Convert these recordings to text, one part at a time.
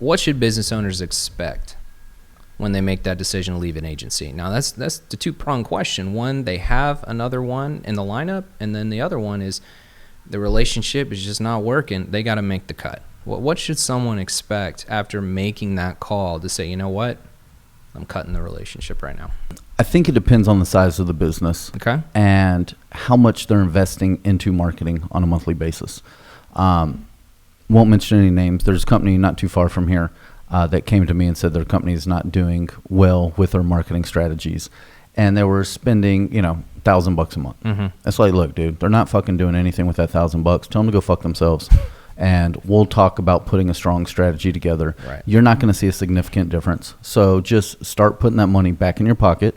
what should business owners expect when they make that decision to leave an agency? Now, that's the two-pronged question. One, they have another one in the lineup, and then the other one is the relationship is just not working. They got to make the cut. What should someone expect after making that call to say, you know what, I'm cutting the relationship right now? I think it depends on the size of the business, okay, and how much they're investing into marketing on a monthly basis. Won't mention any names. There's a company not too far from here that came to me and said their company is not doing well with their marketing strategies, and they were spending, $1,000 a month. Mm-hmm. It's like, look, dude, they're not fucking doing anything with that $1,000. Tell them to go fuck themselves, and we'll talk about putting a strong strategy together. Right. You're not going to see a significant difference, so just start putting that money back in your pocket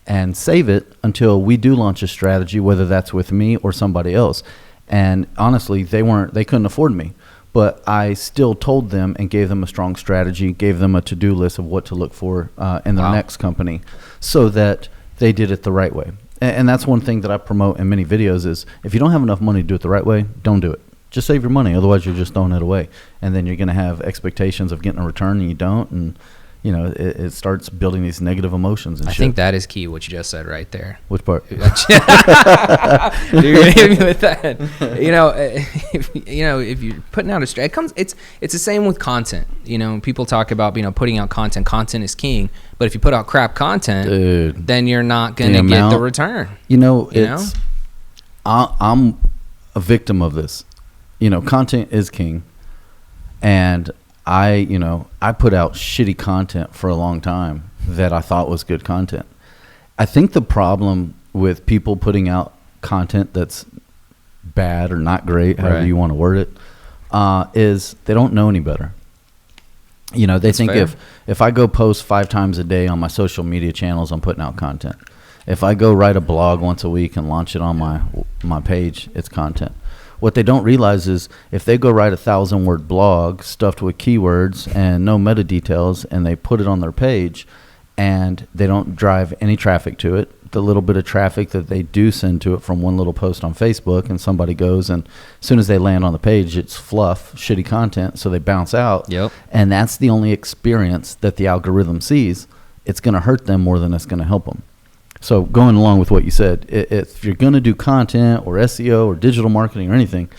and save it until we do launch a strategy, whether that's with me or somebody else. And honestly, they couldn't afford me. But I still told them and gave them a strong strategy, gave them a to-do list of what to look for in their next company, so that they did it the right way. And that's one thing that I promote in many videos is, if you don't have enough money to do it the right way, don't do it. Just save your money. Otherwise, you're just throwing it away. And then you're going to have expectations of getting a return, and you don't. And it starts building these negative emotions and I shit. think that is key, what you just said right there. Which part? You're gonna hit me with that. If you're putting out it's the same with content. People talk about putting out content. Content is king, but if you put out crap content, Dude, then you're not gonna get the return. I'm a victim of this. Content is king, and I put out shitty content for a long time that I thought was good content. I think the problem with people putting out content that's bad or not great, however you want to word it, is they don't know any better. They that's think fair. If I go post 5 times a day on my social media channels, I'm putting out content. If I go write a blog once a week and launch it on my page, it's content. What they don't realize is if they go write a 1,000-word blog stuffed with keywords and no meta details, and they put it on their page and they don't drive any traffic to it, the little bit of traffic that they do send to it from one little post on Facebook, and somebody goes, and as soon as they land on the page, it's fluff, shitty content, so they bounce out. Yep. And that's the only experience that the algorithm sees. It's going to hurt them more than it's going to help them. So going along with what you said, if you're going to do content or SEO or digital marketing or anything,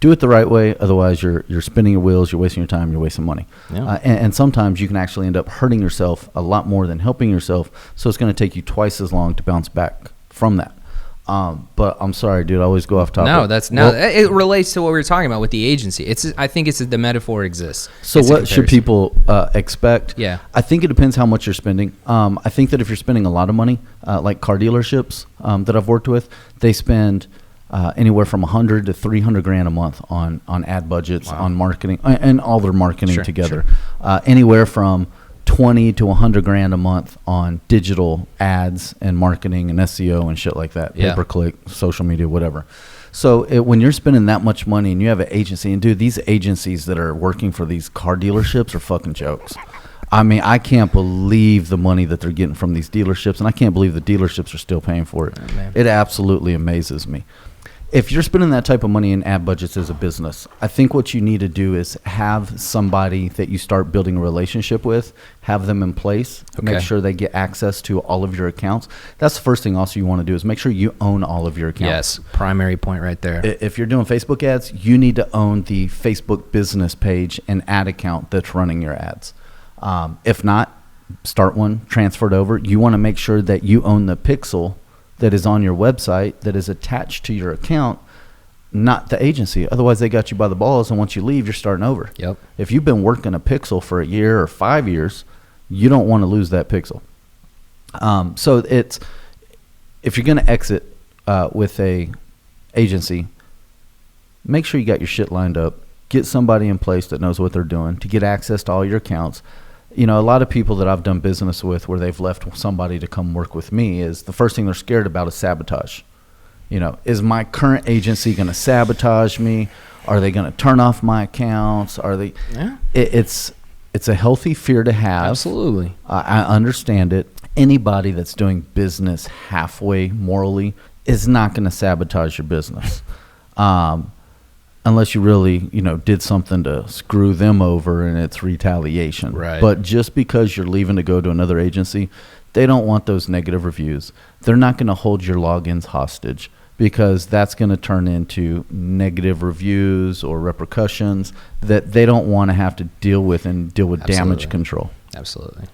do it the right way. Otherwise, you're spinning your wheels, you're wasting your time, you're wasting money. Yeah. And sometimes you can actually end up hurting yourself a lot more than helping yourself. So it's going to take you twice as long to bounce back from that. But I'm sorry, dude. I always go off topic. It relates to what we were talking about with the agency. I think the metaphor exists. So what should people expect? Yeah. I think it depends how much you're spending. I think that if you're spending a lot of money, like car dealerships that I've worked with, they spend anywhere from $100 to $300 a month on ad budgets, on marketing, and all their marketing together. Sure. Anywhere from $20 to $100 a month on digital ads and marketing and SEO and shit like that, pay-per-click, social media, whatever. So when you're spending that much money and you have an agency, and dude, these agencies that are working for these car dealerships are fucking jokes. I mean, I can't believe the money that they're getting from these dealerships, and I can't believe the dealerships are still paying for it. Oh, it absolutely amazes me. If you're spending that type of money in ad budgets as a business, I think what you need to do is have somebody that you start building a relationship with, have them in place, make sure they get access to all of your accounts. That's the first thing also you want to do is make sure you own all of your accounts. Yes, primary point right there. If you're doing Facebook ads, you need to own the Facebook business page and ad account that's running your ads. If not, start one, transfer it over. You want to make sure that you own the pixel that is on your website that is attached to your account, not the agency. Otherwise, they got you by the balls, and once you leave, you're starting over. Yep. If you've been working a pixel for a year or 5 years, you don't want to lose that pixel. So if you're going to exit with a agency, make sure you got your shit lined up. Get somebody in place that knows what they're doing to get access to all your accounts. A lot of people that I've done business with where they've left somebody to come work with me is the first thing they're scared about is sabotage. Is my current agency going to sabotage me? Are they going to turn off my accounts? Are they? Yeah. It's a healthy fear to have. Absolutely. I understand it. Anybody that's doing business halfway morally is not going to sabotage your business. unless you really, did something to screw them over and it's retaliation. Right. But just because you're leaving to go to another agency, they don't want those negative reviews. They're not going to hold your logins hostage, because that's going to turn into negative reviews or repercussions that they don't want to have to deal with, and deal with damage Absolutely. control. Absolutely.